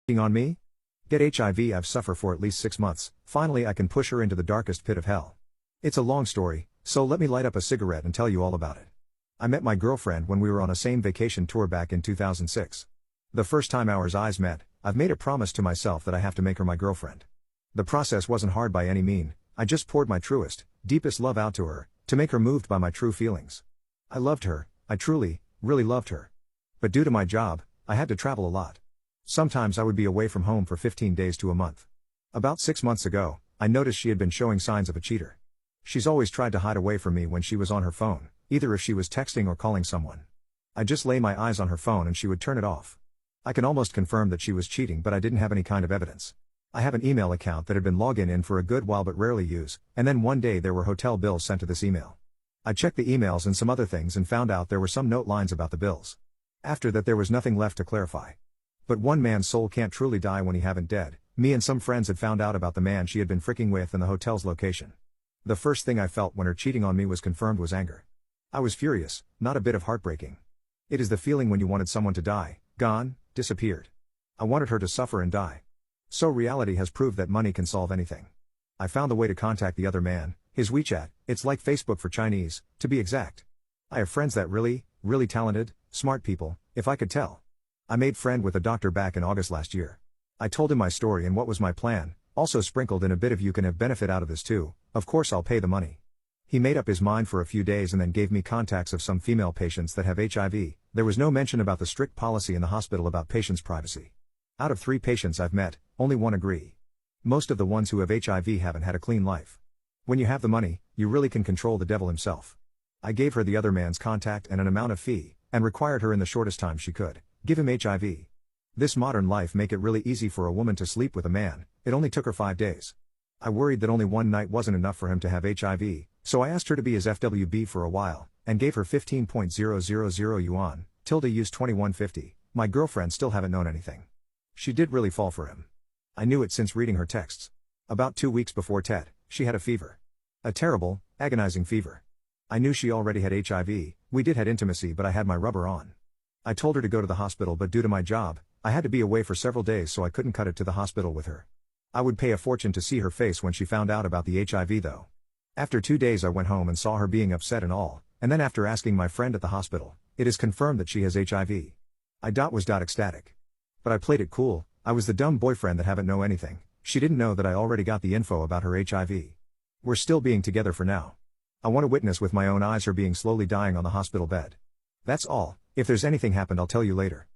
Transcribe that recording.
Cheating on me? Get HIV. I've suffered for at least 6 months, finally I can push her into the darkest pit of hell. It's a long story, so let me light up a cigarette and tell you all about it. I met my girlfriend when we were on a same vacation tour back in 2006. The first time our eyes met, I've made a promise to myself that I have to make her my girlfriend. The process wasn't hard by any mean, I just poured my truest, deepest love out to her, to make her moved by my true feelings. I loved her, I truly, really loved her. But due to my job, I had to travel a lot. Sometimes I would be away from home for 15 days to a month. About 6 months ago, I noticed she had been showing signs of a cheater. She's always tried to hide away from me when she was on her phone, either if she was texting or calling someone. I'd just lay my eyes on her phone and she would turn it off. I can almost confirm that she was cheating, but I didn't have any kind of evidence. I have an email account that had been logged in for a good while but rarely use, and then one day there were hotel bills sent to this email. I checked the emails and some other things and found out there were some note lines about the bills. After that there was nothing left to clarify. But one man's soul can't truly die when he haven't dead. Me and some friends had found out about the man she had been freaking with and the hotel's location. The first thing I felt when her cheating on me was confirmed was anger. I was furious, not a bit of heartbreaking. It is the feeling when you wanted someone to die, gone, disappeared. I wanted her to suffer and die. So reality has proved that money can solve anything. I found a way to contact the other man, his WeChat, it's like Facebook for Chinese, to be exact. I have friends that really talented, smart people, if I could tell. I made friend with a doctor back in August last year. I told him my story and what was my plan, also sprinkled in a bit of you can have benefit out of this too, of course I'll pay the money. He made up his mind for a few days and then gave me contacts of some female patients that have HIV. There was no mention about the strict policy in the hospital about patients' privacy. Out of 3 patients I've met, only 1 agree. Most of the ones who have HIV haven't had a clean life. When you have the money, you really can control the devil himself. I gave her the other man's contact and an amount of fee, and required her in the shortest time she could give him HIV. This modern life make it really easy for a woman to sleep with a man, it only took her 5 days. I worried that only one night wasn't enough for him to have HIV, so I asked her to be his FWB for a while, and gave her 15,000 yuan, tilde use 2150, my girlfriend still haven't known anything. She did really fall for him. I knew it since reading her texts. About 2 weeks before Tet, she had a fever. A terrible, agonizing fever. I knew she already had HIV, we did had intimacy but I had my rubber on. I told her to go to the hospital but due to my job, I had to be away for several days so I couldn't cut it to the hospital with her. I would pay a fortune to see her face when she found out about the HIV though. After 2 days I went home and saw her being upset and all, and then after asking my friend at the hospital, it is confirmed that she has HIV. I was ecstatic. But I played it cool, I was the dumb boyfriend that haven't know anything, she didn't know that I already got the info about her HIV. We're still being together for now. I want to witness with my own eyes her being slowly dying on the hospital bed. That's all, if there's anything happened I'll tell you later.